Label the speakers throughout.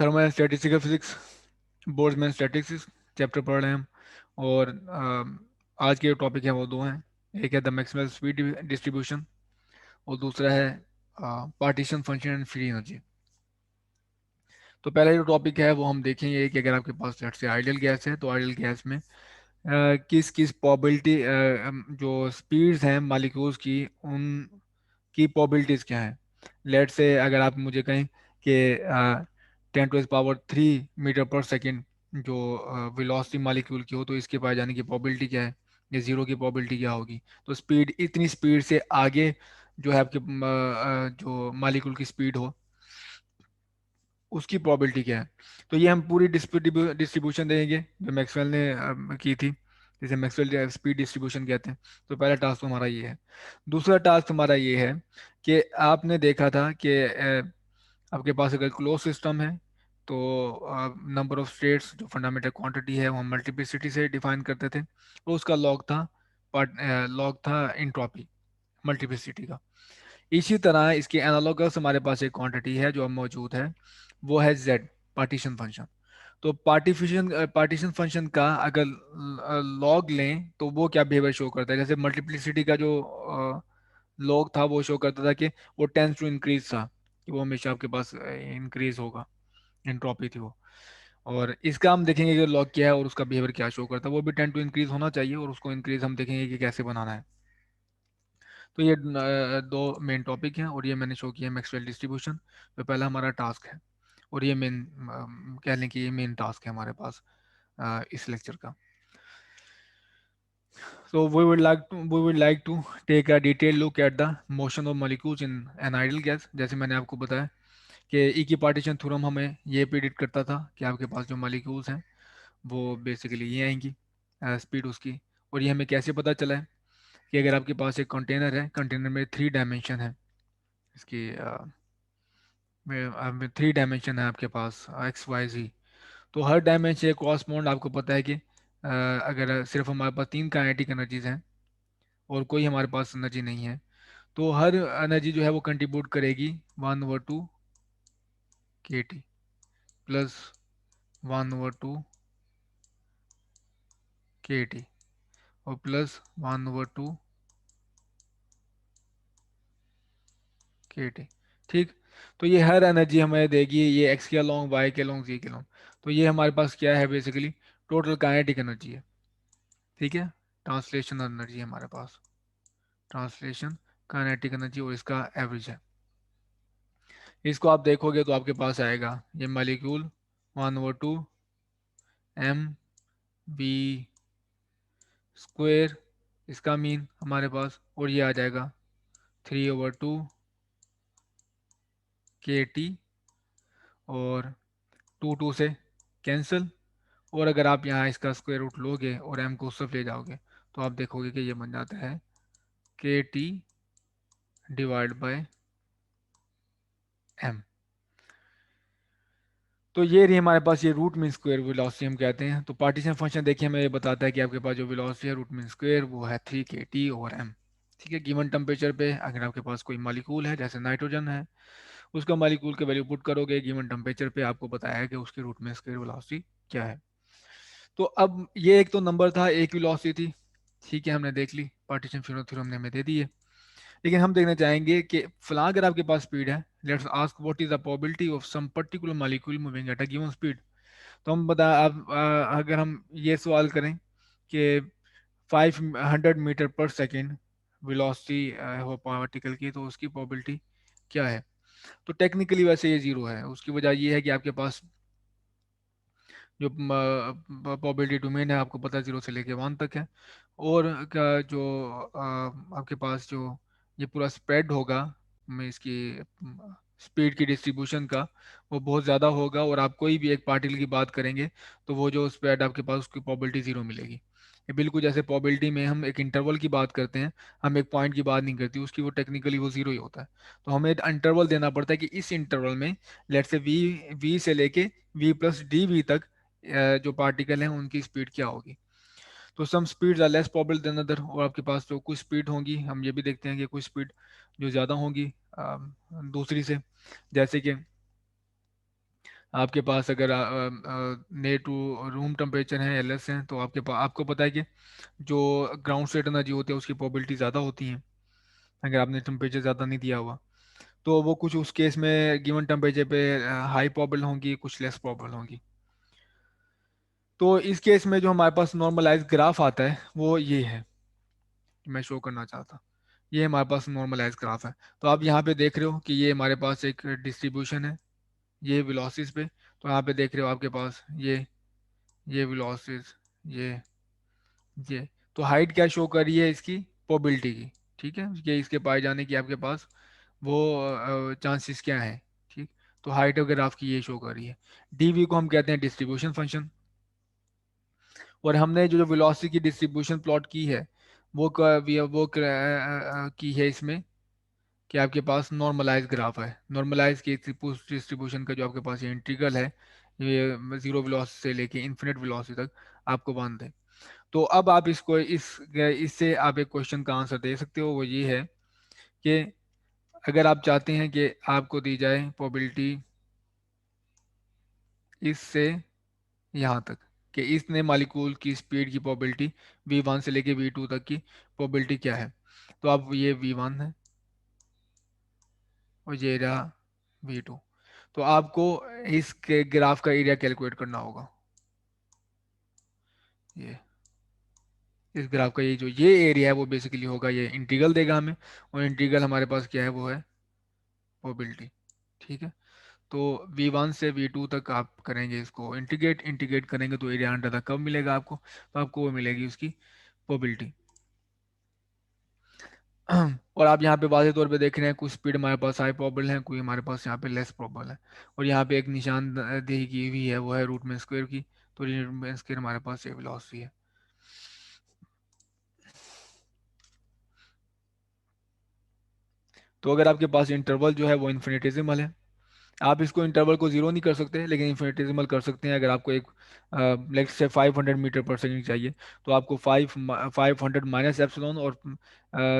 Speaker 1: Thermal and statistical physics, Boltzmann statistics chapter पढ़ रहे हैं हम। और आज के जो टॉपिक हैं वो दो हैं। एक है द मैक्सिमल स्पीड डिस्ट्रीब्यूशन और दूसरा है partition function and free energy. तो पहला जो टॉपिक है वो हम देखेंगे कि अगर आपके पास लेट्स से आइडियल गैस है तो आइडियल गैस में किस किस प्रोबेबिलिटी जो स्पीड्स हैं मालिक्यूल्स की, उनकी प्रोबेबिलिटीज क्या है। लेट से अगर आप मुझे कहें कि 10⁻³ मीटर पर सेकेंड जो वेलोसिटी मालिक्यूल की हो तो इसके पाए जाने की प्रोबेबिलिटी क्या है, या जीरो की प्रोबेबिलिटी क्या होगी। तो स्पीड, इतनी स्पीड से आगे जो है आपके जो मालिक्यूल की स्पीड हो उसकी प्रोबेबिलिटी क्या है। तो ये हम पूरी डिस्ट्रीब्यूशन देंगे जो मैक्सवेल ने की थी, जिसे मैक्सवेल स्पीड डिस्ट्रीब्यूशन कहते हैं। तो पहला टास्क हमारा ये है। दूसरा टास्क हमारा ये है कि आपने देखा था कि आपके पास अगर क्लोज सिस्टम है तो नंबर ऑफ स्टेट्स जो फंडामेंटल क्वांटिटी है वो हम मल्टीप्लिसिटी से डिफाइन करते थे, और उसका लॉग था लॉग था इंट्रॉपी मल्टीप्लिसिटी का। इसी तरह इसके एनालॉगस हमारे पास एक क्वांटिटी है जो अब मौजूद है, वो है z, पार्टीशन फंक्शन। तो पार्टीशन फंक्शन का अगर लॉग लें तो वो क्या बिहेवियर शो करता है, जैसे मल्टीप्लिसिटी का जो लॉग था वो शो करता था कि वो टेंस टू इंक्रीज था, कि वो हमेशा आपके पास इंक्रीज होगा, एंट्रोपी थी वो। और इसका हम देखेंगे कि लॉग क्या है और उसका बिहेवियर क्या शो करता है, वो भी टेंड टू इंक्रीज होना चाहिए, और उसको इंक्रीज हम देखेंगे कि कैसे बनाना है। तो ये दो मेन टॉपिक हैं और ये मैंने शो किया मैक्सवेल डिस्ट्रीब्यूशन। तो पहला हमारा टास्क है, और ये मेन कह लें कि ये मेन टास्क है हमारे पास इस लेक्चर का। So we would like to take a detailed look at the motion of molecules in an ideal gas। जैसे मैंने आपको बताया कि ई की पार्टीशन थ्योरम हमें ये प्रिडिक्ट करता था कि आपके पास जो मॉलिक्यूल्स हैं वो बेसिकली ये आएंगी स्पीड उसकी। और ये हमें कैसे पता चला है कि अगर आपके पास एक कंटेनर है, कंटेनर में 3 डायमेंशन है इसकी, 3 डायमेंशन है आपके पास एक्स वाई जी। तो हर डायमेंशन एक कॉरस्पॉन्ड, आपको पता है कि अगर सिर्फ हमारे पास 3 काइनेटिक एनर्जीज हैं और कोई हमारे पास एनर्जी नहीं है, तो हर एनर्जी जो है वो कंट्रीब्यूट करेगी 1/2 kT प्लस 1/2 kT और प्लस 1/2 kT। ठीक। तो ये हर एनर्जी हमें देगी, ये एक्स के अलोंग, वाई के अलोंग, जी के अलोंग। तो ये हमारे पास क्या है, बेसिकली टोटल काइनेटिक एनर्जी है। ठीक है, ट्रांसलेशन एनर्जी है हमारे पास, ट्रांसलेशन काइनेटिक एनर्जी, और इसका एवरेज है। इसको आप देखोगे तो आपके पास आएगा ये मालिक्यूल 1/2 mv² इसका मीन हमारे पास, और ये आ जाएगा 3/2 kT, और 2 से कैंसिल। और अगर आप यहाँ इसका स्क्वायर रूट लोगे और m को उससे ले जाओगे तो आप देखोगे कि ये बन जाता है kT/m। तो ये रही हमारे पास, ये रूट मीन स्क्वायर वेलोसिटी हम कहते हैं। तो पार्टीशन फंक्शन देखिए हमें ये बताता है कि आपके पास जो वेलोसिटी है रूट मीन स्क्वायर वो है 3 kT/m। ठीक है, गिवन टेम्परेचर पे अगर आपके पास कोई मॉलिक्यूल है जैसे नाइट्रोजन है, उसका मॉलिक्यूल के वैल्यू पुट करोगे गिवन टेम्परेचर पे, आपको बताया है कि उसके रूट मीन स्क्वायर वेलोसिटी क्या है। तो अब ये एक तो नंबर था, एक वेलोसिटी थी। ठीक है, हमने देख ली, पार्टीशन थ्योरम ने हमें दे दी है। लेकिन हम देखना चाहेंगे कि फिलहाल अगर आपके पास स्पीड है, let's ask what is the probability of some particular molecule moving at a given speed. तो हम बता, अब अगर हम ये सवाल करें कि 500 मीटर पर सेकेंड वेलोसिटी हो पार्टिकल की, तो उसकी प्रोबेबिलिटी क्या है। तो टेक्निकली वैसे ये जीरो है। उसकी वजह ये है कि आपके पास जो प्रोबेबिलिटी डोमेन है आपको पता है 0 से लेके 1 तक है। और का जो आपके पास जो ये पूरा स्प्रेड होगा में इसकी स्पीड की डिस्ट्रीब्यूशन का, वो बहुत ज़्यादा होगा। और आप कोई भी एक पार्टिकल की बात करेंगे तो वो जो स्प्रेड आपके पास उसकी प्रोबेबिलिटी ज़ीरो मिलेगी। ये बिल्कुल जैसे प्रोबेबिलिटी में हम एक इंटरवल की बात करते हैं, हम एक पॉइंट की बात नहीं करती, उसकी वो टेक्निकली वो ज़ीरो ही होता है। तो हमें इंटरवल देना पड़ता है कि इस इंटरवल में लेट से वी वी से लेके v+dv तक जो पार्टिकल हैं उनकी स्पीड क्या होगी। तो some speeds are less probable than other, और आपके पास जो कुछ स्पीड होंगी, हम ये भी देखते हैं कि कुछ स्पीड जो ज़्यादा होंगी दूसरी से। जैसे कि आपके पास अगर ने टू रूम टेम्परेचर है, एलएस है, तो आपको पता है कि जो ग्राउंड स्टेट एनर्जी होती है उसकी प्रोबेबिलिटी ज़्यादा होती है अगर आपने टेम्परेचर ज़्यादा नहीं दिया हुआ। तो वो कुछ उस केस में गिवन टेम्परेचर पे हाई प्रोबेबल होंगी, कुछ लेस प्रोबेबल होंगी। तो इस केस में जो हमारे पास नॉर्मलाइज ग्राफ आता है वो ये है, मैं शो करना चाहता। ये हमारे पास नॉर्मलाइज ग्राफ है। तो आप यहाँ पे देख रहे हो कि ये हमारे पास एक डिस्ट्रीब्यूशन है, ये वेलोसिस पे। तो यहाँ पे देख रहे हो आपके पास ये वेलोसिस, ये ये तो हाइट क्या शो कर रही है इसकी, प्रोबेबिलिटी की। ठीक है, ये इसके पाए जाने की आपके पास वो चांसेस क्या है। ठीक, तो हाइट वगैरह आपकी ये शो कर रही है। डीवी को हम कहते हैं डिस्ट्रीब्यूशन फंक्शन। और हमने जो जो वेलोसिटी की डिस्ट्रीब्यूशन प्लॉट की है की है इसमें कि आपके पास नॉर्मलाइज ग्राफ है। नॉर्मलाइज की डिस्ट्रीब्यूशन का जो आपके पास ये इंटीग्रल है, ये जीरो वेलोसिटी से लेके इन्फिनिट वेलोसिटी तक आपको बांध है। तो अब आप इससे आप एक क्वेश्चन का आंसर दे सकते हो, वो ये है कि अगर आप चाहते हैं कि आपको दी जाए प्रोबेबिलिटी इससे यहाँ तक कि इसने मालिक्यूल की स्पीड की प्रोबेबिलिटी v1 से लेके v2 तक की प्रोबेबिलिटी क्या है, तो आप ये v1 है और ये रहा v2। तो आपको इस ग्राफ का एरिया कैलकुलेट करना होगा। ये इस ग्राफ का ये एरिया है वो बेसिकली होगा, ये इंटीग्रल देगा हमें, और इंटीग्रल हमारे पास क्या है, वो है प्रोबेबिलिटी। ठीक है, तो v1 से v2 तक आप करेंगे इसको इंटीग्रेट, इंटीग्रेट करेंगे तो एरिया अंडर द कर्व मिलेगा आपको, तो आपको वो मिलेगी उसकी प्रोबेबिलिटी। और आप यहाँ पे वाज़े तौर पे देख रहे हैं कुछ स्पीड हमारे पास हाई प्रोबेबल है, कोई हमारे पास यहाँ पे लेस प्रोबेबल है। और यहाँ पे एक निशानदेही की हुई है, वो है रूट में स्क्वायर की। तो रूट में स्क्वायर हमारे पास ये वेलोसिटी है। तो अगर आपके पास इंटरवल जो है वो इन्फिनिटेसिमल है, आप इसको इंटरवल को जीरो नहीं कर सकते लेकिन इन्फिनिटेसिमल कर सकते हैं। अगर आपको एक लेट्स से 500 मीटर पर सेकंड चाहिए, तो आपको 500 माइनस एप्सिलॉन और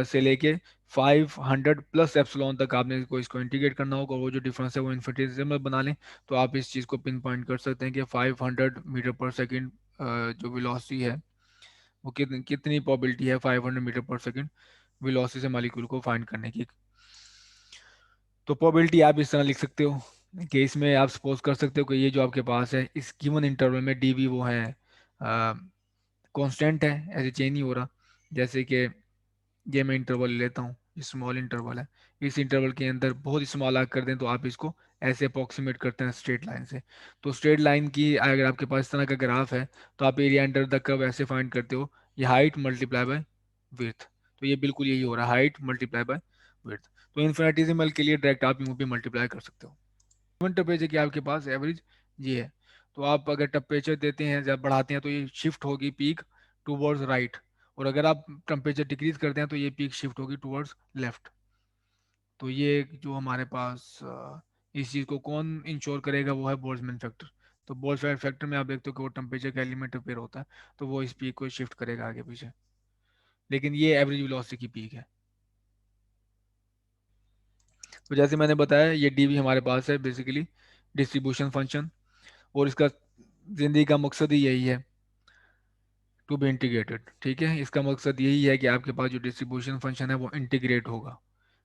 Speaker 1: से लेके 500 प्लस एप्सिलॉन तक आपने इसको इंटीग्रेट करना होगा, और वो जो डिफरेंस है वो इन्फिनिटेसिमल बना लें। तो आप इस चीज़ को पिन पॉइंट कर सकते हैं कि 500 मीटर पर सेकंड जो वेलोसिटी है वो कितनी प्रोबेबिलिटी है 500 मीटर पर सेकंड वेलोसिटी से मॉलिक्यूल को फाइंड करने की। तो प्रोबेबिलिटी आप इस तरह लिख सकते हो कि इसमें आप सपोज कर सकते हो कि ये जो आपके पास है इस गिवन इंटरवल में डी वी वो है कांस्टेंट है, ऐसे चेंज नहीं हो रहा। जैसे कि ये मैं इंटरवल लेता हूँ, ये स्मॉल इंटरवल है, इस इंटरवल के अंदर बहुत स्मॉल आग कर दें तो आप इसको ऐसे अप्रोक्सीमेट करते हैं स्ट्रेट लाइन से। तो स्ट्रेट लाइन की अगर आपके पास इस तरह का ग्राफ है तो आप एरिया अंडर द कर्व ऐसे फाइंड करते हो, ये हाइट मल्टीप्लाई बाय विड्थ। तो ये बिल्कुल यही हो रहा है, हाइट मल्टीप्लाई बाय विड्थ। तो इन्फिनिटेसिमल के लिए डायरेक्ट आप यूं भी मल्टीप्लाई कर सकते हो। गिवन टेम्परेचर की आपके पास एवरेज ये है। तो आप अगर टेम्परेचर देते हैं, जब बढ़ाते हैं तो ये शिफ्ट होगी पीक टूवर्ड्स राइट, और अगर आप टेम्परेचर डिक्रीज करते हैं तो ये पीक शिफ्ट होगी टूवर्ड्स लेफ्ट। तो ये जो हमारे पास इस चीज़ को कौन इंश्योर करेगा, वो है बोल्ट्जमैन फैक्टर। तो बोल्ट्जमैन फैक्टर में आप देखते हो कि वो टेम्परेचर का एलिमेंट अपेयर होता है, तो वो इस पीक को शिफ्ट करेगा आगे पीछे। लेकिन ये एवरेज वेलोसिटी की पीक है। तो जैसे मैंने बताया ये डीवी हमारे पास है बेसिकली डिस्ट्रीब्यूशन फंक्शन, और इसका जिंदगी का मकसद ही यही है, टू बी इंटीग्रेटेड। ठीक है, इसका मकसद यही है कि आपके पास जो डिस्ट्रीब्यूशन फंक्शन है वो इंटीग्रेट होगा।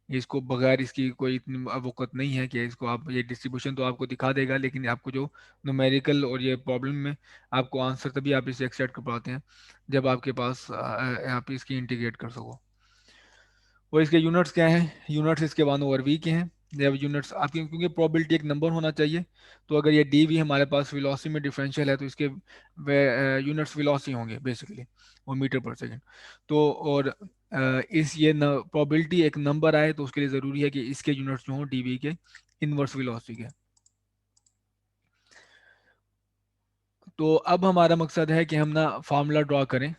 Speaker 1: इसको बगैर इसकी कोई इतनी अवकत नहीं है कि इसको आप ये डिस्ट्रीब्यूशन तो आपको दिखा देगा, लेकिन आपको जो न्यूमेरिकल और ये प्रॉब्लम में आपको आंसर तभी आप इसे एक्सेप्ट कर पाते हैं जब आपके पास आप इसकी इंटीग्रेट कर सको। और इसके यूनिट्स क्या हैं, यूनिट्स इसके वन ओवर वी के हैं। जब यूनिट्स आपकी, क्योंकि प्रोबेबिलिटी एक नंबर होना चाहिए, तो अगर ये डी वी हमारे पास वेलोसिटी में डिफरेंशियल है तो इसके यूनिट्स वेलोसिटी होंगे बेसिकली, वो मीटर पर सेकंड। तो और इस ये प्रोबेबिलिटी एक नंबर आए तो उसके लिए ज़रूरी है कि इसके यूनिट्स जो हों डी वी के इनवर्स वेलोसिटी के। तो अब हमारा मकसद है कि हम ना फार्मूला ड्रा करें,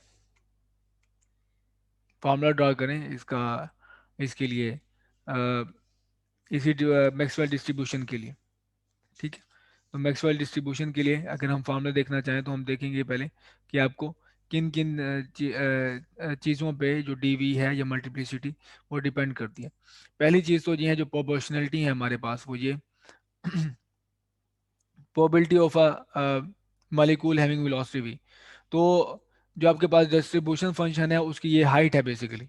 Speaker 1: फार्मूला ड्रा करें इसका, इसके लिए इसी मैक्सवेल डिस्ट्रीब्यूशन के लिए। ठीक है, तो मैक्सवेल डिस्ट्रीब्यूशन के लिए अगर हम फार्मूला देखना चाहें तो हम देखेंगे पहले कि आपको किन किन चीज़ों पे जो डीवी है या मल्टीप्लिसिटी वो डिपेंड करती है। पहली चीज़ तो ये है जो प्रोपोर्शनलिटी है हमारे पास, वो ये probability of a molecule having velocity v. तो जो आपके पास डिस्ट्रीब्यूशन फंक्शन है उसकी ये हाइट है बेसिकली।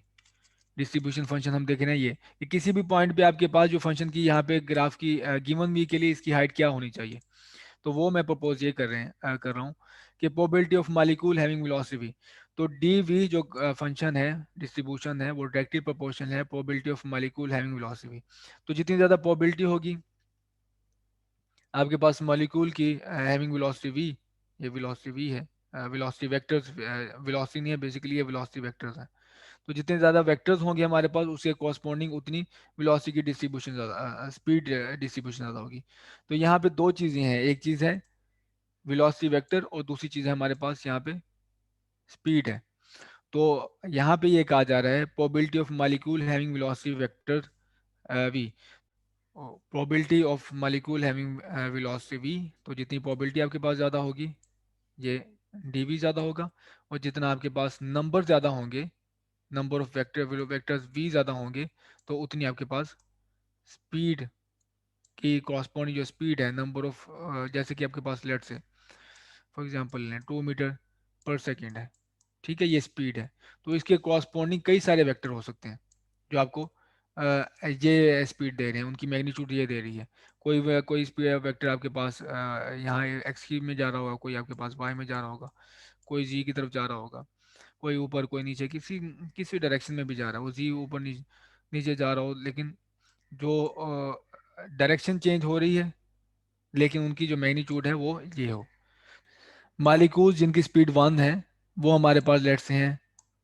Speaker 1: डिस्ट्रीब्यूशन फंक्शन हम देख रहे हैं ये कि किसी भी पॉइंट पे आपके पास जो फंक्शन की यहाँ पे ग्राफ की गिवन वी के लिए इसकी हाइट क्या होनी चाहिए। तो वो मैं प्रपोज ये कर रहा हूँ कि probability of molecule having velocity. तो डी वी जो फंक्शन है डिस्ट्रीब्यूशन है वो डायरेक्टली प्रोपोर्शनल है probability of molecule having velocity. तो जितनी ज़्यादा प्रोबेबिलिटी होगी आपके पास मॉलिक्यूल की हैविंग वेलोसिटी वी, ये वेलोसिटी वी है, वेलोसिटी वेक्टर्स, वेलोसिटी नहीं है बेसिकली, ये वेलोसिटी वेक्टर्स हैं। तो जितने ज़्यादा वेक्टर्स होंगे हमारे पास उसके कॉरस्पॉन्डिंग उतनी वेलोसिटी की डिस्ट्रीब्यूशन ज़्यादा, स्पीड डिस्ट्रीब्यूशन ज़्यादा होगी। तो यहाँ पे दो चीज़ें हैं, एक चीज़ है वेलोसिटी वेक्टर और दूसरी चीज़ है हमारे पास यहाँ पे स्पीड है। तो यहाँ पे ये कहा जा रहा है probability of molecule having velocity vector v, probability of molecule having velocity v. तो जितनी प्रोबेबिलिटी आपके पास ज़्यादा होगी ये डी वी ज़्यादा होगा, और जितना आपके पास नंबर ज़्यादा होंगे, नंबर ऑफ वेक्टर्स वी ज़्यादा होंगे, तो उतनी आपके पास स्पीड की कॉरस्पॉन्डिंग जो स्पीड है नंबर ऑफ, जैसे कि आपके पास लेट से फॉर एग्जांपल लें 2 मीटर पर सेकेंड है, ठीक है, ये स्पीड है। तो इसके कॉरस्पॉन्डिंग कई सारे वेक्टर हो सकते हैं जो आपको ये स्पीड दे रहे हैं, उनकी मैग्नीट्यूड ये दे रही है। कोई स्पीड वेक्टर आपके पास यहाँ एक्स की में जा रहा होगा, कोई आपके पास वाई में जा रहा होगा, कोई जी की तरफ जा रहा होगा, कोई ऊपर कोई नीचे, किसी किसी डायरेक्शन में भी जा रहा है, वो जी ऊपर नीचे जा रहा हो, लेकिन जो डायरेक्शन चेंज हो रही है लेकिन उनकी जो मैग्नीट्यूड है वो ये हो। मालिक्यूल्स जिनकी स्पीड 1 है वो हमारे पास लेट से हैं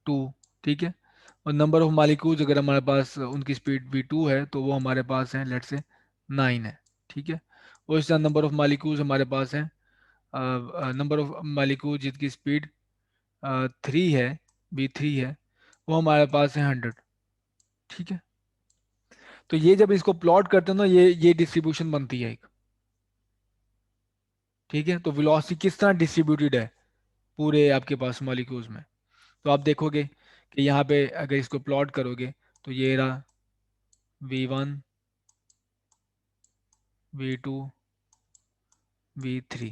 Speaker 1: 2, ठीक है। और नंबर ऑफ मालिक्यूल्स अगर हमारे पास उनकी स्पीड भी 2 है तो वो हमारे पास है लेट से 9 है, ठीक है। और इस तरह नंबर ऑफ मालिक्यूल्स हमारे पास है, नंबर ऑफ मालिक्यूल जिनकी स्पीड 3 है, V3 है, वो हमारे पास है 100, ठीक है। तो ये जब इसको प्लॉट करते हैं ना ये डिस्ट्रीब्यूशन बनती है एक, ठीक है। तो वेलोसिटी किस तरह डिस्ट्रीब्यूटेड है पूरे आपके पास मॉलिक्यूल्स में। तो आप देखोगे कि यहाँ पे अगर इसको प्लॉट करोगे तो ये रहा V1, V2, V3,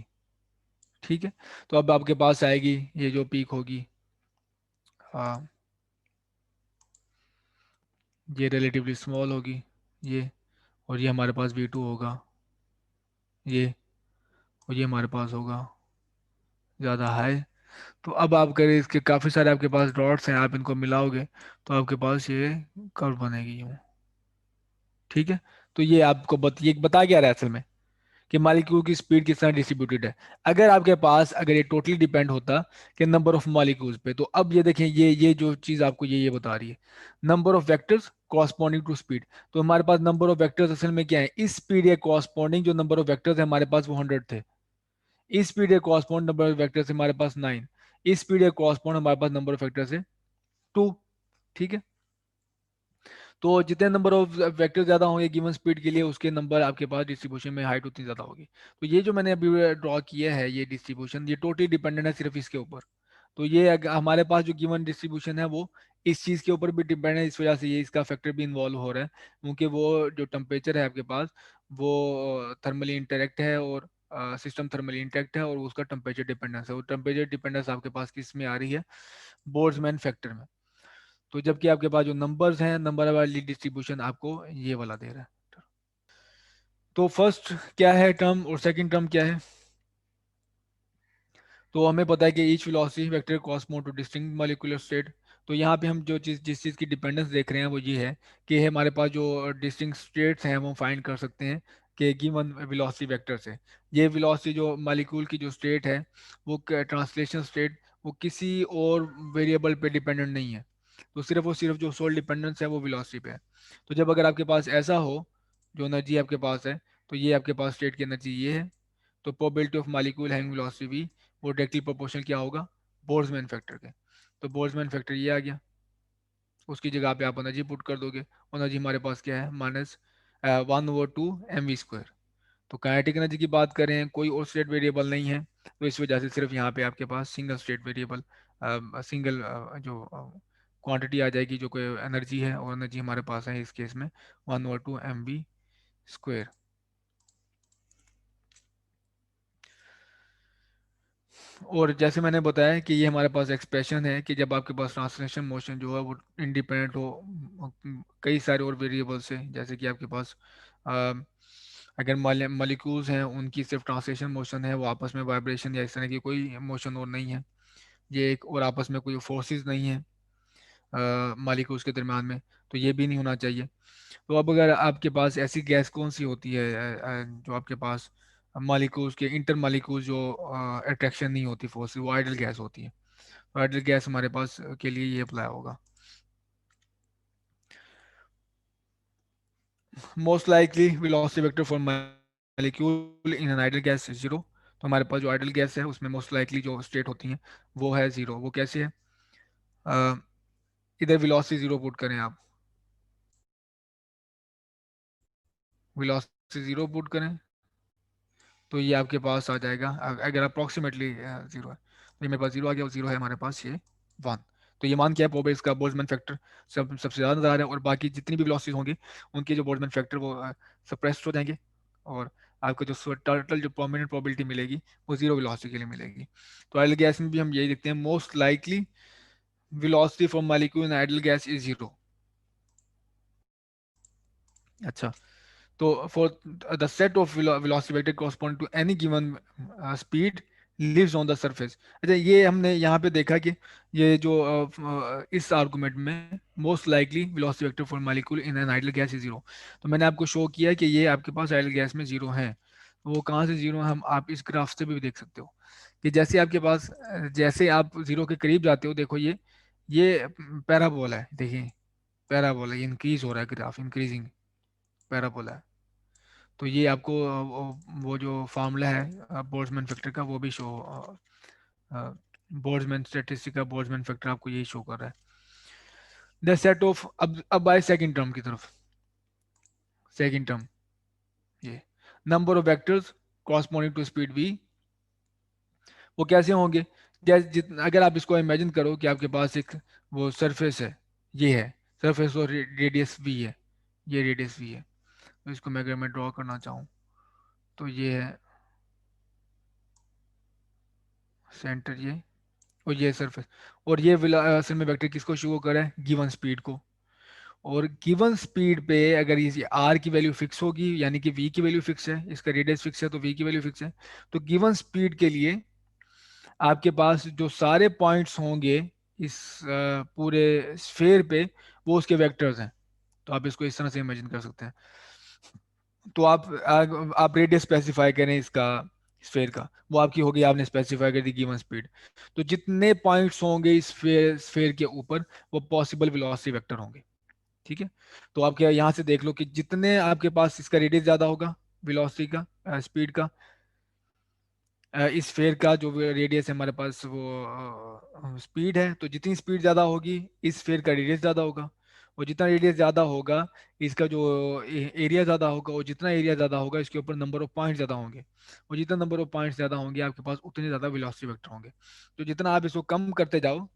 Speaker 1: ठीक है। तो अब आपके पास आएगी ये जो पीक होगी, हाँ, ये रिलेटिवली स्मॉल होगी ये, और ये हमारे पास V2 होगा ये, और ये हमारे पास होगा ज़्यादा हाई। तो अब आप करें इसके काफ़ी सारे आपके पास डॉट्स हैं, आप इनको मिलाओगे तो आपके पास ये कर्व बनेगी यूँ, ठीक है। तो ये आपको ये बता क्या रहा है असल में कि मॉलिक्यूल की स्पीड किस तरह डिस्ट्रीब्यूटेड है। अगर आपके पास अगर ये टोटली डिपेंड होता कि नंबर ऑफ मॉलिक्यूल्स पे, तो अब ये देखें ये जो चीज़ आपको ये बता रही है number of vectors corresponding to speed. तो हमारे पास नंबर ऑफ वेक्टर्स असल में क्या है, इस स्पीड के कॉरस्पॉन्डिंग जो नंबर ऑफ वेक्टर्स है हमारे पास वो 100 थे। इस स्पीड के कॉरस्पॉन्ड नंबर ऑफ वेक्टर्स हमारे पास 9, इस स्पीड के कॉरस्पॉन्ड हमारे पास नंबर ऑफ वेक्टर्स है 2, ठीक है। तो जितने नंबर ऑफ वेक्टर ज्यादा होंगे गिवन स्पीड के लिए उसके नंबर आपके पास डिस्ट्रीब्यूशन में हाइट उतनी ज्यादा होगी। तो ये जो मैंने अभी ड्रॉ किया है ये डिस्ट्रीब्यूशन ये टोटली डिपेंडेंट है सिर्फ इसके ऊपर। तो ये हमारे पास जो गिवन डिस्ट्रीब्यूशन है वो इस चीज़ के ऊपर भी डिपेंड है, इस वजह से ये इसका फैक्टर भी इन्वॉल्व हो रहा है क्योंकि वो जो टेम्परेचर है आपके पास वो थर्मली इंटरेक्ट है, और सिस्टम थर्मली इंटरेक्ट है, और उसका टेम्परेचर डिपेंडेंस है, और टेम्परेचर डिपेंडेंस आपके पास किस में आ रही है, बोल्ट्जमैन फैक्टर में। तो जबकि आपके पास जो नंबर्स हैं नंबर वाली डिस्ट्रीब्यूशन आपको ये वाला दे रहा है। तो फर्स्ट क्या है टर्म और सेकंड टर्म क्या है। तो हमें पता है कि each velocity vector Cosmos two distinct molecular state. तो यहाँ पे हम जो चीज़ जिस चीज़ की डिपेंडेंस देख रहे हैं वो ये है कि हमारे पास जो डिस्टिंक्ट स्टेट्स हैं वो फाइंड कर सकते हैं कि गिवन वेलोसिटी वेक्टर से। ये वेलोसिटी जो मॉलिक्यूल की जो स्टेट है वो ट्रांसलेशन स्टेट वो किसी और वेरिएबल पे डिपेंडेंट नहीं है। तो सिर्फ और सिर्फ जो सोल डिपेंडेंस है वो वेलोसिटी पे है। तो जब अगर आपके पास ऐसा हो जो एनर्जी आपके पास है, तो ये आपके पास स्टेट की एनर्जी ये है। तो probability of molecule having velocity v वो डायरेक्टली प्रोपोर्शनल क्या होगा, बोल्ट्जमैन फैक्टर के। तो बोल्ट्जमैन फैक्टर ये आ गया, उसकी जगह पे आप एनर्जी पुट कर दोगे, एनर्जी हमारे पास क्या है -1/2 mv²। तो काइनेटिक एनर्जी की बात करें कोई और स्टेट वेरिएबल नहीं है, तो इस वजह से सिर्फ यहाँ पे आपके पास सिंगल स्टेट वेरिएबल, सिंगल जो क्वांटिटी आ जाएगी जो कोई एनर्जी है, और एनर्जी हमारे पास है इस केस में 1/2 mv²। और जैसे मैंने बताया कि ये हमारे पास एक्सप्रेशन है कि जब आपके पास ट्रांसलेशन मोशन जो है वो इंडिपेंडेंट हो कई सारे और वेरिएबल से, जैसे कि आपके पास अ, अगर मॉलिक्यूल्स हैं उनकी सिर्फ ट्रांसलेशन मोशन है, वो आपस में वाइब्रेशन या इस तरह की कोई मोशन और नहीं है, ये एक और आपस में कोई फोर्सेस नहीं है मॉलिक्यूल्स के दरम्यान में, तो ये भी नहीं होना चाहिए। तो अब अगर आपके पास ऐसी गैस कौन सी होती है जो आपके पास मालिक्यूल्स के इंटर मालिक्यूल्स जो अट्रैक्शन नहीं होती फोर्स, वो आइडल गैस होती है। तो आइडल गैस हमारे पास के लिए ये अप्लाई होगा। Most likely velocity vector for molecule in an ideal gas is zero. तो हमारे पास जो आइडल गैस है उसमें मोस्ट लाइकली जो स्टेट होती हैं वो है जीरो। वो कैसे है? अ, इधर वेलोसिटी जीरो पुट करें आप, वेलोसिटी जीरो पुट करें तो ये आपके पास आ जाएगा, अगर अप्रॉक्सीमेटली जीरो है तो ये मेरे पास जीरो आ गया, और जीरो है हमारे पास ये वन। तो ये मान क्या है, पोबे इसका बोल्ट्जमैन फैक्टर सबसे ज़्यादा नजर आ रहा है, और बाकी जितनी भी वेलोसिटीज होंगी उनके जो बोल्ट्जमैन फैक्टर वो सप्रेस्ड हो जाएंगे, और आपको जो टोटल जो प्रोमिनेंट प्रोबेबिलिटी मिलेगी वो जीरो वेलोसिटी के लिए मिलेगी। तो आइडल गैस में भी हम यही देखते हैं, most likely velocity for molecule in idol gas is zero. अच्छा, तो for the set of velocity vector corresponding to any given speed lives on the surface। अच्छा, ये हमने यहाँ पे देखा कि ये जो इस आर्गुमेंट में most likely velocity vector for molecule in an ideal gas is zero, तो मैंने आपको शो किया कि ये आपके पास आइडल गैस में जीरो है। तो वो कहाँ से जीरो है, हम आप इस ग्राफ से भी देख सकते हो कि जैसे आपके पास जैसे आप जीरो के करीब जाते हो, देखो ये पैराबोला है, देखिए पैराबोला, ये इंक्रीज हो रहा है, ग्राफ इंक्रीजिंग पैराबोला है। तो ये आपको वो जो फार्मूला है बोल्ट्जमैन फैक्टर का वो भी शो, बोल्ट्जमैन स्टैटिस्टिक का बोल्ट्जमैन फैक्टर आपको यही शो कर रहा है। द सेट ऑफ, अब आए सेकंड टर्म की तरफ। सेकंड टर्म ये number of vectors corresponding to speed v, वो कैसे होंगे? जैसे अगर आप इसको इमेजिन करो कि आपके पास एक वो सरफेस है, ये है सरफेस और रेडियस वी है, ये रेडियस वी है। तो इसको मैं अगर मैं ड्रॉ करना चाहूँ तो ये है सेंटर, ये और ये सरफेस, और ये असल में वेक्टर किसको शो कर रहा है, गिवन स्पीड को। और गिवन स्पीड पे अगर ये आर की वैल्यू फिक्स होगी, यानी कि वी की वैल्यू फिक्स है, इसका रेडियस फिक्स है तो वी की वैल्यू फिक्स है, तो गिवन स्पीड के लिए आपके पास जो सारे पॉइंट्स होंगे इस पूरे स्फेयर पे वो उसके वेक्टर्स हैं। तो आप इसको इस तरह से इमेजिन कर सकते हैं। तो आप रेडियस स्पेसिफाई करें इसका स्फेयर का, वो आपकी होगी, आपने स्पेसिफाई कर दी गिवन स्पीड। तो जितने पॉइंट्स होंगे इस स्फेयर स्फेयर के ऊपर वो पॉसिबल वेलोसिटी वेक्टर होंगे। ठीक है, तो आप क्या यहाँ से देख लो कि जितने आपके पास इसका रेडियस ज़्यादा होगा वेलोसिटी का स्पीड का, इस स्फेयर का जो रेडियस है हमारे पास वो स्पीड है, तो जितनी स्पीड ज़्यादा होगी इस स्फेयर का रेडियस ज़्यादा होगा, और जितना रेडियस ज़्यादा होगा इसका जो एरिया ज़्यादा होगा, और जितना एरिया ज़्यादा होगा इसके ऊपर नंबर ऑफ पॉइंट ज़्यादा होंगे, और जितना नंबर ऑफ पॉइंट्स ज़्यादा होंगे आपके पास उतने ज़्यादा वेलोसिटी वेक्टर होंगे। तो जितना आप इसको कम करते जाओ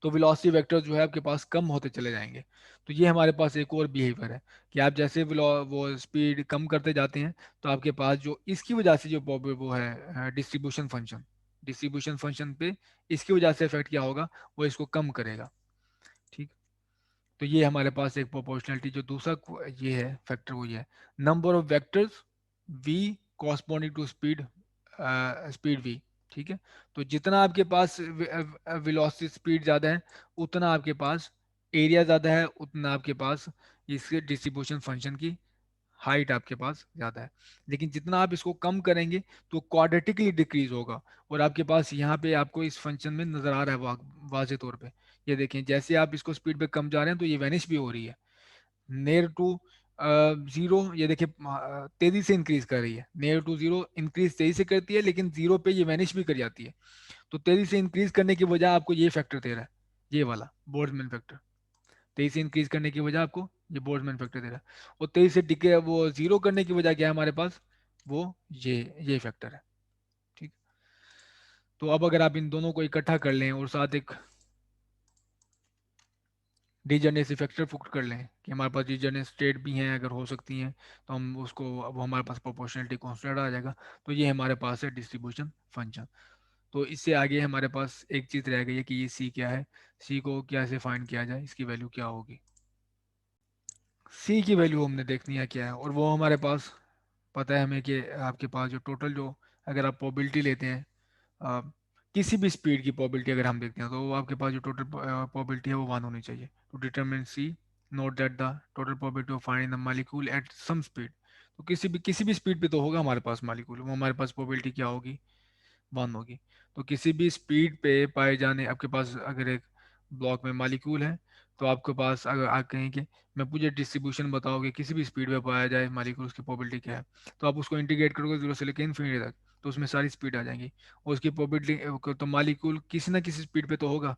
Speaker 1: तो वेलोसिटी वेक्टर जो है आपके पास कम होते चले जाएंगे। तो ये हमारे पास एक और बिहेवियर है कि आप जैसे वो स्पीड कम करते जाते हैं तो आपके पास जो इसकी वजह से जो वो है डिस्ट्रीब्यूशन फंक्शन, डिस्ट्रीब्यूशन फंक्शन पे इसकी वजह से इफेक्ट क्या होगा, वो इसको कम करेगा। ठीक, तो ये हमारे पास एक प्रोपोर्शनलिटी जो दूसरा ये है फैक्टर, वो ये है number of vectors v corresponding to speed, speed v। ठीक है, तो जितना आपके पास वेलोसिटी स्पीड ज़्यादा है उतना आपके पास एरिया ज़्यादा है, उतना आपके पास इसके डिस्ट्रीब्यूशन फंक्शन की हाइट आपके पास ज़्यादा है। लेकिन जितना आप इसको कम करेंगे तो क्वाड्रेटिकली डिक्रीज होगा, और आपके पास यहाँ पे आपको इस फंक्शन में नज़र आ रहा है वाजे तौर पे। ये देखें जैसे आप इसको स्पीड पे कम जा रहे हैं तो ये वैनिश भी हो रही है नियर टू जीरो, ये देखिए तेजी से इंक्रीज कर रही है, नियर टू जीरो इंक्रीज तेजी से करती है, लेकिन जीरो पे ये वैनिश भी कर जाती है। तो तेजी से इंक्रीज करने की वजह आपको ये फैक्टर दे रहा है, ये वाला बोल्ट्जमैन फैक्टर। तेजी से इंक्रीज करने की वजह आपको ये बोल्ट्जमैन फैक्टर दे रहा है, और तेजी से डिके वो जीरो करने की वजह क्या है हमारे पास, वो ये फैक्टर है। ठीक, तो अब अगर आप इन दोनों को इकट्ठा कर लें और साथ एक डीजनरेसी फैक्टर पुट कर लें कि हमारे पास डीजनरेट स्टेट भी हैं अगर हो सकती हैं, तो हम उसको, अब हमारे पास प्रोपोर्शनलिटी कॉन्स्टेंट आ जाएगा। तो ये हमारे पास है डिस्ट्रीब्यूशन फंक्शन। तो इससे आगे हमारे पास एक चीज़ रह गई है कि ये सी क्या है, सी को कैसे फाइंड किया जाए, इसकी वैल्यू क्या होगी। सी की वैल्यू हमने देखनी है क्या है, और वो हमारे पास पता है हमें कि आपके पास जो टोटल जो, अगर आप प्रोबेबिलिटी लेते हैं अ, किसी भी स्पीड की प्रोबेबिलिटी अगर हम देखते हैं, तो वो आपके पास जो टोटल प्रोबेबिलिटी है वो 1 होनी चाहिए। To determine c, note that the total probability of finding the molecule at some speed. तो किसी भी स्पीड पे तो होगा हमारे पास मॉलिक्यूल, वो हमारे पास प्रोबेबिलिटी क्या होगी, 1 होगी। तो किसी भी स्पीड पे पाए जाने, आपके पास अगर एक ब्लॉक में मॉलिक्यूल है, तो आपके पास अगर आप कहें कि मैं मुझे डिस्ट्रीब्यूशन बताओगे किसी भी स्पीड पे पाया जाए मॉलिक्यूल, उसकी प्रोबेबिलिटी क्या है, तो आप उसको इंटीग्रेट करोगे 0 से लेकर इन्फिनिटी तक, तो उसमें सारी स्पीड आ जाएंगी, और उसकी प्रोबेबिलिटी, तो मॉलिक्यूल किसी ना किसी स्पीड पे तो होगा,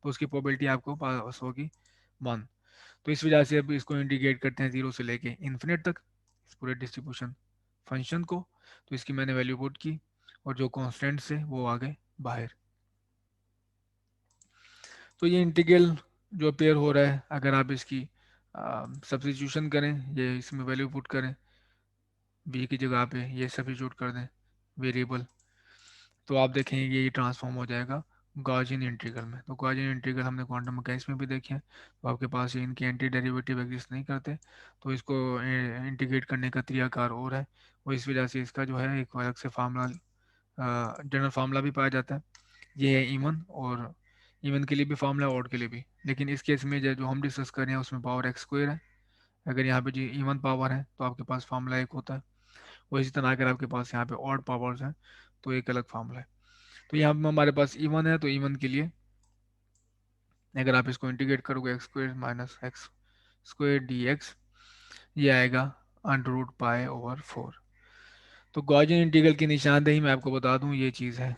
Speaker 1: तो उसकी प्रोबेबिलिटी आपको पास होगी 1। तो इस वजह से अब इसको इंटीग्रेट करते हैं 0 से लेके इन्फिनिट तक, इस पूरे डिस्ट्रीब्यूशन फंक्शन को। तो इसकी मैंने वैल्यू पुट की, और जो कॉन्स्टेंट्स है वो आ गए बाहर। तो ये इंटीग्रल जो पेयर हो रहा है, अगर आप इसकी सब्स्टिट्यूशन करें, ये इसमें वैल्यू पुट करें, बी की जगह पे ये सब्स्टिट्यूट कर दें वेरिएबल, तो आप देखेंगे ये ट्रांसफॉर्म हो जाएगा गॉसियन इंटीग्रल में। तो गॉसियन इंटीग्रल हमने क्वांटम मैकेनिक्स में भी देखे हैं, तो आपके पास ये इनके एंटी डेरिवेटिव एग्जिस्ट नहीं करते, तो इसको इंटीग्रेट करने का तरीकाकार और है, और इस वजह से इसका जो है एक अलग से फार्मूला, जनरल फार्मूला भी पाया जाता है। ये है इवन, और इवन के लिए भी फार्मूला है, ऑड के लिए भी, लेकिन इस केस में जो जो हम डिस्कस कर रहे हैं उसमें पावर एक्स स्क्वायर है। अगर यहाँ पे जी इवन पावर है तो आपके पास फार्मूला एक होता है, और इसी तरह अगर आपके पास यहाँ पे ऑड पावर्स हैं तो एक अलग फार्मूला है। तो यहाँ पे हमारे पास इवन है, तो इवन के लिए अगर आप इसको इंटीग्रेट करोगे x square minus x square D x, ये आएगा √π/4। तो गॉसियन इंटीग्रल की निशानदेही मैं आपको बता दूं, ये चीज़ है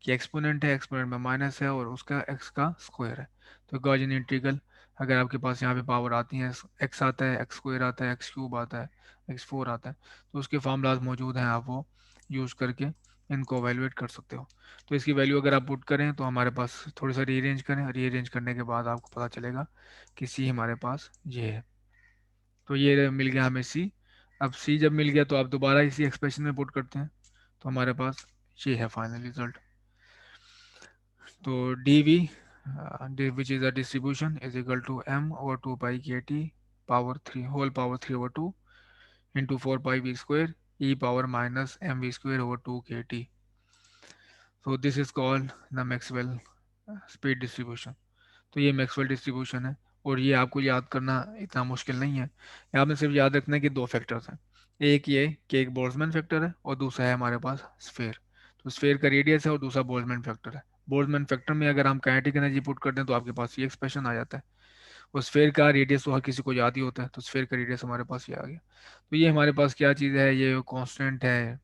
Speaker 1: कि एक्सपोनेंट है, एक्सपोनेंट में माइनस है, और उसका एक्स का स्क्वायर है। तो गॉसियन इंटीग्रल, अगर आपके पास यहाँ पे पावर आती है, एक्स आता है, एक्स स्क्वायर आता है, एक्स क्यूब आता है, x4 आता है, तो उसके फार्मूलाज मौजूद हैं, आप वो यूज़ करके इनको एवेलुएट कर सकते हो। तो इसकी वैल्यू अगर आप पुट करें तो हमारे पास थोड़ा सा रीअरेंज करें, रीअरेंज करने के बाद आपको पता चलेगा कि सी हमारे पास ये है। तो ये मिल गया हमें सी। अब सी जब मिल गया तो आप दोबारा इसी एक्सप्रेशन में पुट करते हैं, तो हमारे पास ये है फाइनल रिजल्ट। तो d v which is a distribution is equal to m/2 π/kt power 3 whole power 3/2 into 4 π v² e power minus mv²/2 kt। So this is called the Maxwell speed distribution. तो ये Maxwell distribution है, और ये आपको याद करना इतना मुश्किल नहीं है। आपने सिर्फ याद रखना है कि दो फैक्टर्स हैं, एक ये कि एक बोल्ट्जमैन फैक्टर है, और दूसरा है हमारे पास स्फेयर। तो स्फेयर का रेडियस है, और दूसरा बोल्ट्जमैन फैक्टर है। बोल्ट्जमैन फैक्टर में अगर हम काइनेटिक एनर्जी पुट कर दें तो आपके पास ये एक्सप्रेशन आ जाता है, और स्फेयर का रेडियस तो हर किसी को याद ही होता है, तो स्फेयर का रेडियस हमारे पास ये आ गया। तो ये हमारे पास क्या चीज़ है, ये कॉन्स्टेंट है,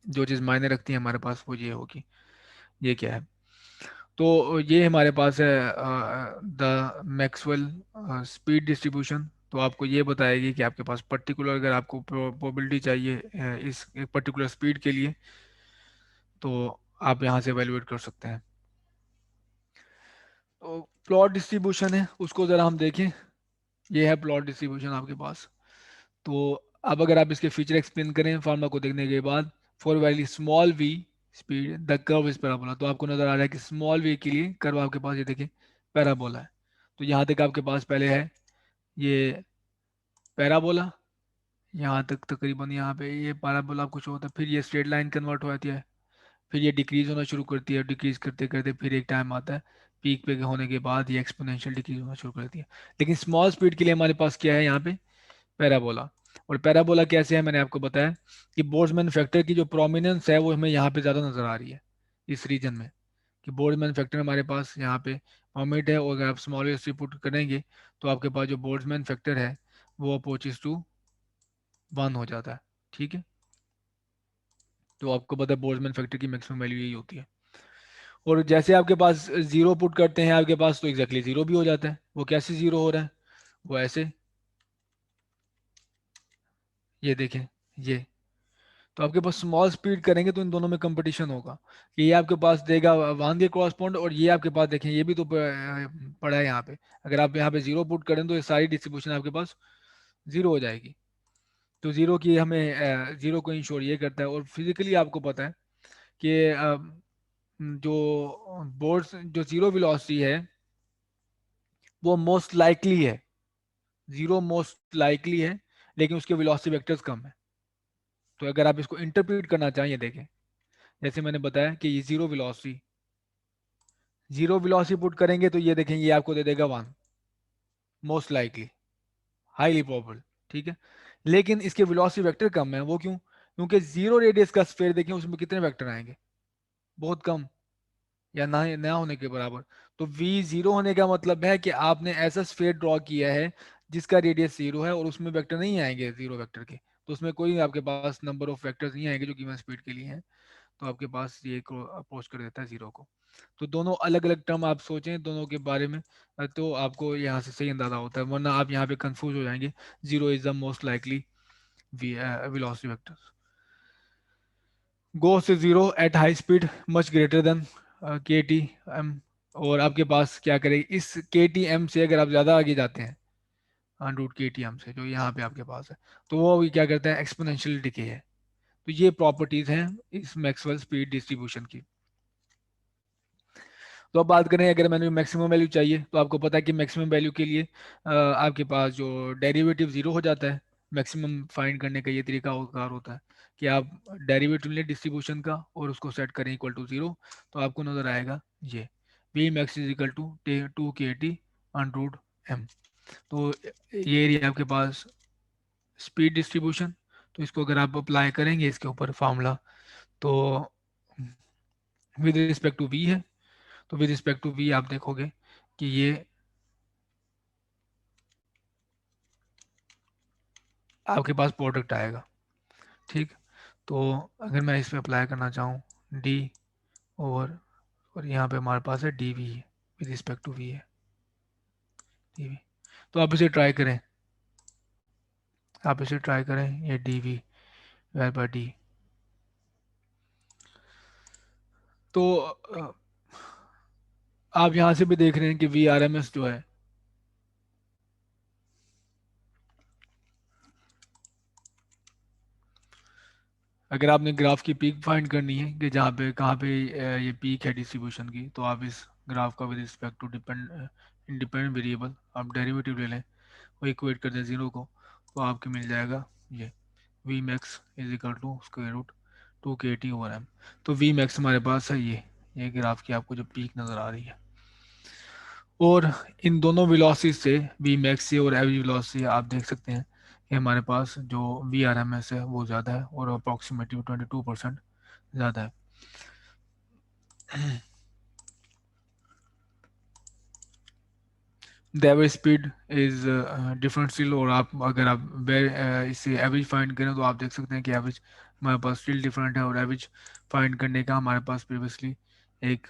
Speaker 1: जो चीज़ मायने रखती है हमारे पास वो ये होगी। ये क्या है, तो ये हमारे पास है द मैक्सवेल स्पीड डिस्ट्रीब्यूशन। तो आपको ये बताएगी कि आपके पास पर्टिकुलर, अगर आपको प्रोबेबिलिटी चाहिए इस एक पर्टिकुलर स्पीड के लिए, तो आप यहाँ से एवेलुएट कर सकते हैं। तो प्लॉट डिस्ट्रीब्यूशन है, उसको ज़रा हम देखें। ये है प्लॉट डिस्ट्रीब्यूशन आपके पास। तो अब अगर आप इसके फीचर एक्सप्लेन करें फार्मूला को देखने के बाद, for value small v speed the curve is parabola, तो आपको नजर आ रहा है कि स्मॉल वी के लिए कर्व आपके पास ये देखिए पैराबोला है। तो यहाँ तक आपके पास पहले है ये पैराबोला, यहाँ तक तकरीबन यहाँ पे ये पैराबोला कुछ होता है, फिर ये स्ट्रेट लाइन कन्वर्ट हो जाती है, फिर ये डिक्रीज होना शुरू करती है, डिक्रीज करते करते फिर एक टाइम आता है पीक पे होने के बाद ये एक्सपोनेंशियल डिक्रीज होना शुरू करती है। लेकिन स्मॉल स्पीड के लिए हमारे पास क्या है यहाँ पे, पैराबोला। और पैराबोला कैसे है, मैंने आपको बताया कि बोल्ट्जमैन फैक्टर की जो प्रोमिनेंस है वो हमें यहाँ पे ज़्यादा नज़र आ रही है इस रीजन में, कि बोल्ट्जमैन फैक्टर हमारे पास यहाँ पे प्रोमिनेंट है, और अगर आप स्मॉल वेव से पुट करेंगे तो आपके पास जो बोल्ट्जमैन फैक्टर है वो अप्रोचेस टू 1 हो जाता है। ठीक है, तो आपको पता है बोल्ट्जमैन फैक्टर की मैक्सिमम वैल्यू यही होती है। और जैसे आपके पास जीरो पुट करते हैं आपके पास, तो एग्जैक्टली जीरो भी हो जाता है। वो कैसे जीरो हो रहा है, वो ऐसे, ये देखें ये। तो आपके पास स्मॉल स्पीड करेंगे तो इन दोनों में कंपटीशन होगा, कि ये आपके पास देगा 1 के क्रॉसपॉन्ड, और ये आपके पास देखें ये भी तो पड़ा है यहाँ पे। अगर आप यहाँ पे जीरो पुट करें तो ये सारी डिस्ट्रीब्यूशन आपके पास जीरो हो जाएगी। तो जीरो की हमें जीरो को इंश्योर ये करता है, और फिजिकली आपको पता है कि जो बोर्ड्स जो जीरो वेलोसिटी है वो मोस्ट लाइकली है, जीरो मोस्ट लाइकली है, लेकिन उसके वेलोसिटी वेक्टर्स कम है। तो अगर आप इसको इंटरप्रेट करना चाहिए, देखें जैसे मैंने बताया कि ये जीरो वेलोसिटी पुट करेंगे तो ये देखेंगे, ये आपको दे देगा one, most likely, highly probable, ठीक है। लेकिन इसके वेलोसिटी वेक्टर कम है, वो क्यों? क्योंकि जीरो रेडियस का स्फीयर देखें उसमें कितने वेक्टर आएंगे, बहुत कम, या ना होने के बराबर। तो v जीरो होने का मतलब है कि आपने ऐसा स्फीयर ड्रॉ किया है जिसका रेडियस जीरो है और उसमें वेक्टर नहीं आएंगे जीरो वेक्टर के, तो उसमें कोई आपके पास नंबर ऑफ वेक्टर्स नहीं आएंगे जो गिवन स्पीड के लिए हैं। तो आपके पास ये अप्रोच कर देता है जीरो को। तो दोनों अलग अलग टर्म आप सोचें दोनों के बारे में, तो आपको यहाँ से सही अंदाजा होता है, वरना आप यहाँ पे कंफ्यूज हो जाएंगे। Zero is the most likely velocity vector goes to zero at high speed much greater than KTM। और आपके पास क्या करेगी इस KTM से, अगर आप ज़्यादा आगे जाते हैं 100 KTM से, जो यहाँ पे आपके पास है, तो वो भी क्या करता है, एक्सपोनेंशियल डिके है। तो ये प्रॉपर्टीज हैं इस मैक्सवेल स्पीड डिस्ट्रीब्यूशन की। तो अब बात करें, अगर मैंने मैक्सिमम वैल्यू चाहिए, तो आपको पता है कि मैक्सिमम वैल्यू के लिए आपके पास जो डेरिवेटिव जीरो हो जाता है। मैक्सिमम फाइंड करने का ये तरीका कार होता है कि आप डेरिवेटिव लें डिस्ट्रीब्यूशन का और उसको सेट करें इक्वल टू जीरो, तो आपको नजर आएगा ये v max is equal to 2 KT under m. तो ये एरिया आपके पास स्पीड डिस्ट्रीब्यूशन। तो इसको अगर आप अप्लाई करेंगे इसके ऊपर फार्मूला, तो विद रिस्पेक्ट टू वी है, तो विद रिस्पेक्ट टू वी आप देखोगे कि ये आपके पास प्रोडक्ट आएगा, ठीक। तो अगर मैं इस पर अप्लाई करना चाहूँ डी ओवर, और यहाँ पे हमारे पास है डी वी है, विद रिस्पेक्ट टू वी है डी वी। तो आप इसे ट्राई करें, आप इसे ट्राई करें, ये डी वी बाई डी। तो आप यहाँ से भी देख रहे हैं कि वी आर एम एस जो है, अगर आपने ग्राफ की पीक फाइंड करनी है कि जहाँ पे कहाँ पे ये पीक है डिस्ट्रीब्यूशन की, तो आप इस ग्राफ का with respect to independent variable आप डेरिवेटिव ले लें, वो इक्वेट कर दें जीरो को, तो आपके मिल जाएगा ये v max is equal to square root 2 KT/m। तो वी मैक्स हमारे पास है ये ग्राफ की आपको जो पीक नज़र आ रही है। और इन दोनों वेलोसिटी से, वी मैक्स से और एवरेज वेलोसिटी, आप देख सकते हैं कि हमारे पास जो वी आर एम एस है वो ज़्यादा है और अप्रॉक्सीमेटली 22% ज़्यादा है। The average speed is different still, और आप अगर आप इससे एवरेज फाइंड करें तो आप देख सकते हैं कि एवरेज हमारे पास स्टिल डिफरेंट है। और एवरेज फाइंड करने का हमारे पास प्रीवियसली एक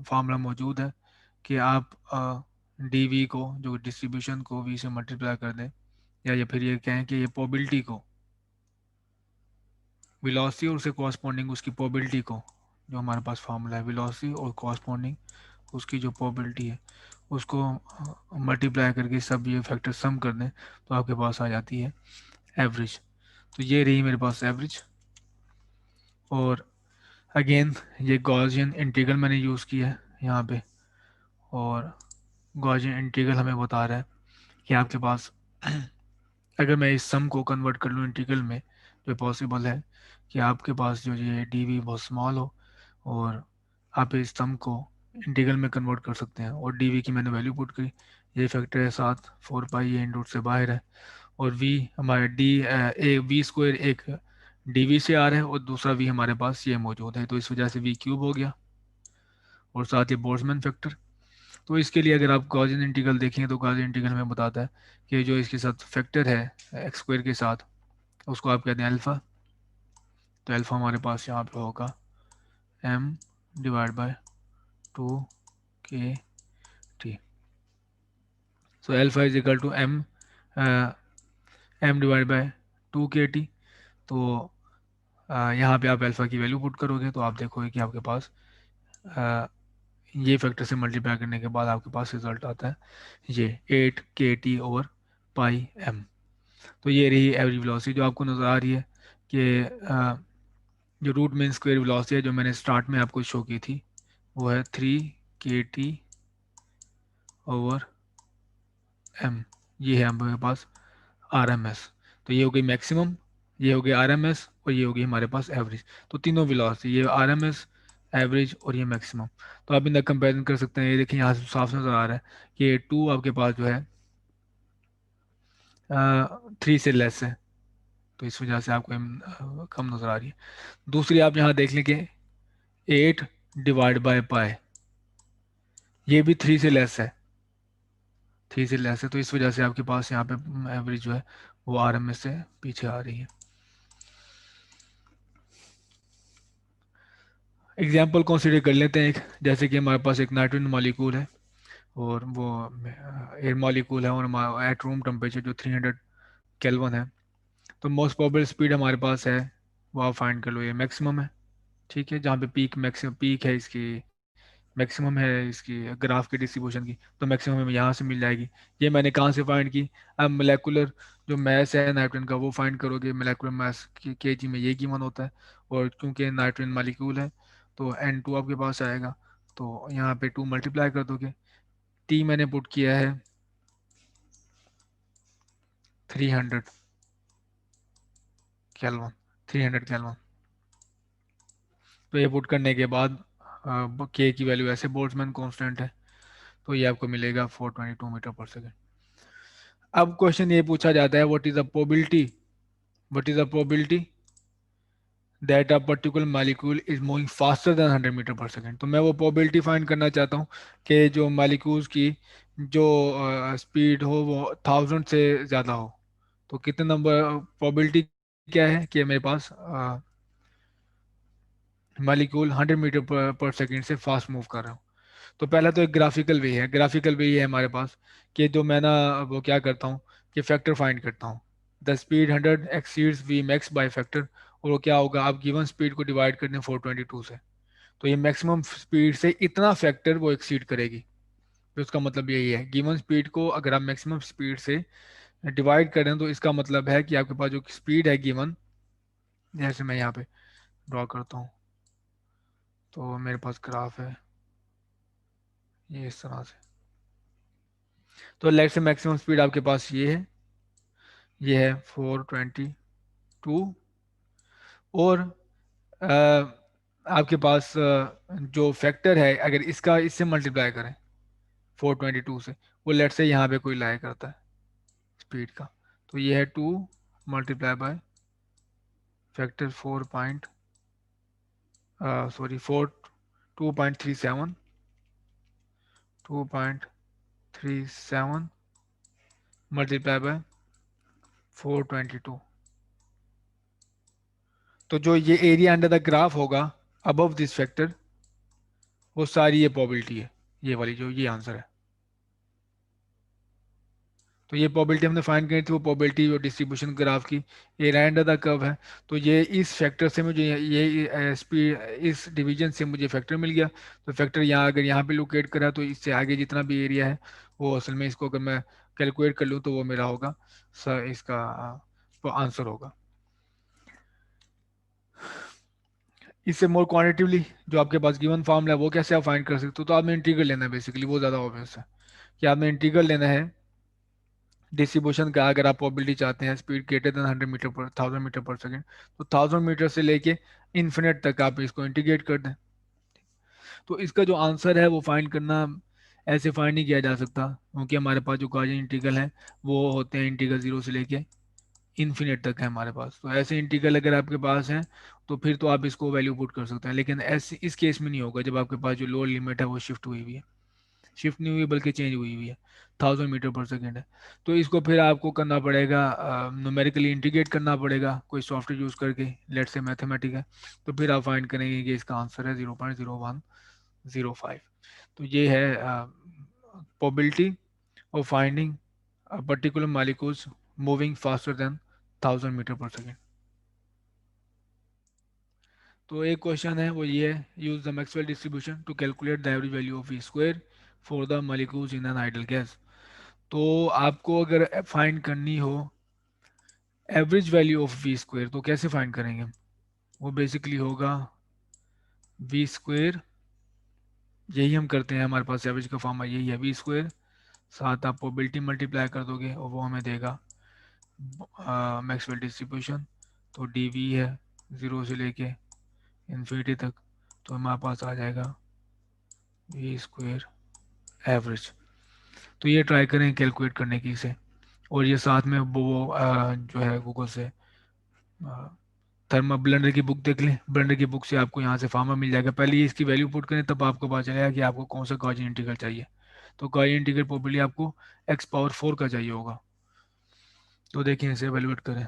Speaker 1: फार्मूला मौजूद है कि आप डी वी को, जो डिस्ट्रीब्यूशन को वी से मल्टीप्लाई कर दें, या फिर ये कहें कि ये प्रोबेबिलिटी को, वेलोसिटी और उससे कॉरस्पॉन्डिंग उसकी प्रोबेबिलिटी को, जो हमारे पास फार्मूला है वेलोसिटी और कॉरस्पॉन्डिंग उसकी जो प्रोबेबिलिटी है उसको मल्टीप्लाई करके सब ये फैक्टर सम कर दें, तो आपके पास आ जाती है एवरेज। तो ये रही मेरे पास एवरेज। और अगेन ये गॉसियन इंटीग्रल मैंने यूज़ किया है यहाँ पे, और गॉसियन इंटीग्रल हमें बता रहा है कि आपके पास अगर मैं इस सम को कन्वर्ट कर लूँ इंटीग्रल में, तो पॉसिबल है कि आपके पास जो ये डी वी बहुत स्मॉल हो, और आप इस सम को इंटीग्रल में कन्वर्ट कर सकते हैं। और डी वी की मैंने वैल्यू पुट करी, ये फैक्टर है 7 4 पाई, ये इन रूट से बाहर है। और वी हमारे ए वी स्क्वायर एक डी वी से आ रहा है और दूसरा वी हमारे पास ये मौजूद है, तो इस वजह से वी क्यूब हो गया, और साथ ही बोल्ट्जमैन फैक्टर। तो इसके लिए अगर आप गॉसियन इंटीग्रल देखेंगे तो गॉसियन इंटीग्रल हमें बताता है कि जो इसके साथ फैक्टर है एक्स स्क्वायर के साथ, उसको आप कहते हैं अल्फ़ा। तो अल्फ़ा हमारे पास यहाँ पे होगा m divide by 2 KT। So alpha is equal to m divide by 2 KT। तो यहाँ पे आप अल्फ़ा की वैल्यू पुट करोगे तो आप देखोगे कि आपके पास uh, ये फैक्टर से मल्टीप्लाई करने के बाद आपके पास रिजल्ट आता है ये 8 KT/पाई m। तो ये रही एवरेज वेलोसिटी जो आपको नज़र आ रही है कि जो रूट मीन स्क्वायर वेलोसिटी है जो मैंने स्टार्ट में आपको शो की थी, वो है 3 kT/m। ये है हमारे पास आर एम एस। तो ये हो गई मैक्सिमम, ये हो गई आर एम एस, और ये हो गई हमारे पास एवरेज। तो तीनों वेलोसिटी, ये आर एम एस, एवरेज और ये मैक्सिमम। तो आप इनका कंपेरिजन कर सकते हैं। ये देखिए यहाँ से साफ नजर आ रहा है कि ये टू आपके पास जो है 3 से लेस है, तो इस वजह से आपको कम नजर आ रही है। दूसरी आप यहाँ देख लें कि 8/पाई, ये भी 3 से लेस है, 3 से लेस है, तो इस वजह से आपके पास यहाँ पे एवरेज जो है वो आर एम एस से पीछे आ रही है। एग्जाम्पल कंसीडर कर लेते हैं एक, जैसे कि हमारे पास एक नाइट्रोजन मॉलिक्यूल है, और वो एयर मॉलिक्यूल है, और एट रूम टेम्परेचर जो 300 केल्विन है। तो मोस्ट प्रोबेबल स्पीड हमारे पास है, वो आप फाइंड कर लो, ये मैक्सिमम है। ठीक है, जहाँ पे पीक मैक्सिमम पीक है इसकी, मैक्सिमम है इसकी ग्राफ के डिस्ट्रीब्यूशन की, तो मैक्सिमम हमें यहाँ से मिल जाएगी। ये मैंने कहाँ से फाइंड की? अब मोलेकुलर जो मैस है नाइट्रोजन का वो फाइंड करोगे, मोलेकुलर मैस केजी में ये गिवन होता है, और क्योंकि नाइट्रोजन मालिक्यूल है तो N2 आपके पास आएगा, तो यहाँ पे 2 मल्टीप्लाई कर दोगे। टी मैंने पुट किया है 300 केल्विन, 300 केल्विन। तो ये पुट करने के बाद के की वैल्यू ऐसे बोल्ट्जमैन कांस्टेंट है, तो ये आपको मिलेगा 422 मीटर पर सेकेंड। अब क्वेश्चन ये पूछा जाता है, what is the probability that a particular molecule is moving faster than 100 metre per second. तो मैं वो प्रोबेबिलिटी फाइंड करना चाहता हूँ कि जो मालिक्यूल्स की जो स्पीड हो वो 1000 से ज़्यादा हो। तो कितने नंबर प्रोबेबिलिटी क्या है कि मेरे पास मालिक्यूल 100 मीटर पर सेकेंड से फास्ट मूव कर रहा हूँ। तो पहला तो एक ग्राफिकल वे है, ग्राफिकल वे ये है हमारे पास कि जो मैं ना वो क्या करता हूँ कि फैक्टर फाइंड करता हूँ। The speed 100 exceeds v max by factor, और वो क्या होगा, आप गिवन स्पीड को डिवाइड करते हैं 422 से, तो ये मैक्सिमम स्पीड से इतना फैक्टर वो एक्सीड करेगी। तो इसका मतलब यही है, गिवन स्पीड को अगर आप मैक्सिमम स्पीड से डिवाइड करें तो इसका मतलब है कि आपके पास जो स्पीड है गिवन, जैसे मैं यहाँ पे ड्रॉ करता हूँ, तो मेरे पास ग्राफ है ये इस तरह से। तो लेट से मैक्सिमम स्पीड आपके पास ये है 422, और अ, आपके पास जो फैक्टर है अगर इसका इससे मल्टीप्लाई करें 422 से, वो लेट से यहाँ पे कोई लाई करता है स्पीड का, तो ये है 2 × फैक्टर 2.37, 2.37 × 422। तो जो ये एरिया अंडर द ग्राफ होगा अबव दिस फैक्टर, वो सारी ये प्रोबेबिलिटी है, ये वाली जो ये आंसर है। तो ये प्रोबेबिलिटी हमने फाइंड करी थी, वो प्रोबेबिलिटी जो डिस्ट्रीब्यूशन ग्राफ की एरिया अंडर द कर्व है। तो ये इस फैक्टर से मुझे ये स्पीड, इस डिवीजन से मुझे फैक्टर मिल गया। तो फैक्टर यहाँ अगर यहाँ पे लोकेट करा तो इससे आगे जितना भी एरिया है वो असल में, इसको अगर मैं कैलकुलेट कर लूँ तो वो मेरा होगा सर, इसका तो आंसर होगा। इससे मोर क्वांटिटिवली जो आपके पास गिवन फॉर्मूला है वो कैसे आप फाइंड कर सकते हो, तो आपने इंटीग्रल लेना है बेसिकली, वो ज़्यादा ऑब्वियस है कि आपने इंटीग्रल लेना है डिस्ट्रीब्यूशन का। अगर आप प्रोबेबिलिटी चाहते हैं स्पीड ग्रेटर देन 100 मीटर पर 1000 मीटर पर सेकेंड, तो 1000 मीटर से लेके इन्फिनिट तक आप इसको इंटीग्रेट कर दें। तो इसका जो आंसर है वो फाइंड करना ऐसे फाइंड नहीं किया जा सकता, क्योंकि हमारे पास जो गॉसियन इंटीग्रल है वो होते हैं इंटीग्रल जीरो से लेके इन्फिनिट तक है हमारे पास। तो ऐसे इंटीग्रल अगर आपके पास है तो फिर तो आप इसको वैल्यू पुट कर सकते हैं, लेकिन ऐसे इस केस में नहीं होगा जब आपके पास जो लोअर लिमिट है वो शिफ्ट हुई हुई है, शिफ्ट नहीं हुई बल्कि चेंज हुई हुई है, 1000 मीटर पर सेकेंड है। तो इसको फिर आपको करना पड़ेगा, न्यूमेरिकली इंटीग्रेट करना पड़ेगा कोई सॉफ्टवेयर यूज़ करके, लेट से मैथमेटिक है। तो फिर आप फाइंड करेंगे कि इसका आंसर है 0.0105। तो ये है probability of finding particular molecules moving faster than 1000 metre per second. तो एक क्वेश्चन है वो ये है, use the Maxwell distribution to calculate the average value of v square for the molecules in an ideal gas. तो आपको अगर find करनी हो average value of v square तो कैसे फाइंड करेंगे? वो बेसिकली होगा V², यही हम करते हैं, हमारे पास एवरेज का फॉर्मूला यही है, V², साथ आप प्रोबेबिलिटी मल्टीप्लाई कर दोगे और वो हमें देगा मैक्सवेल डिस्ट्रीब्यूशन। तो dV है 0 से लेके इन्फिनिटी तक, तो हमारे पास आ जाएगा V² एवरेज। तो ये ट्राई करें कैलकुलेट करने की इसे। और ये साथ में वो जो है गूगल से थर्मा ब्लेंडर की बुक देख लें, ब्लेंडर की बुक से आपको यहाँ से फार्मा मिल जाएगा। पहले ये इसकी वैल्यू पुट करें तब आपको पता चलेगा कि आपको कौन सा गॉसियन इंटीग्रल चाहिए। तो गॉसियन इंटीग्रल प्रोबेबली आपको x⁴ का चाहिए होगा। तो देखिए इसे एवेलुएट करें।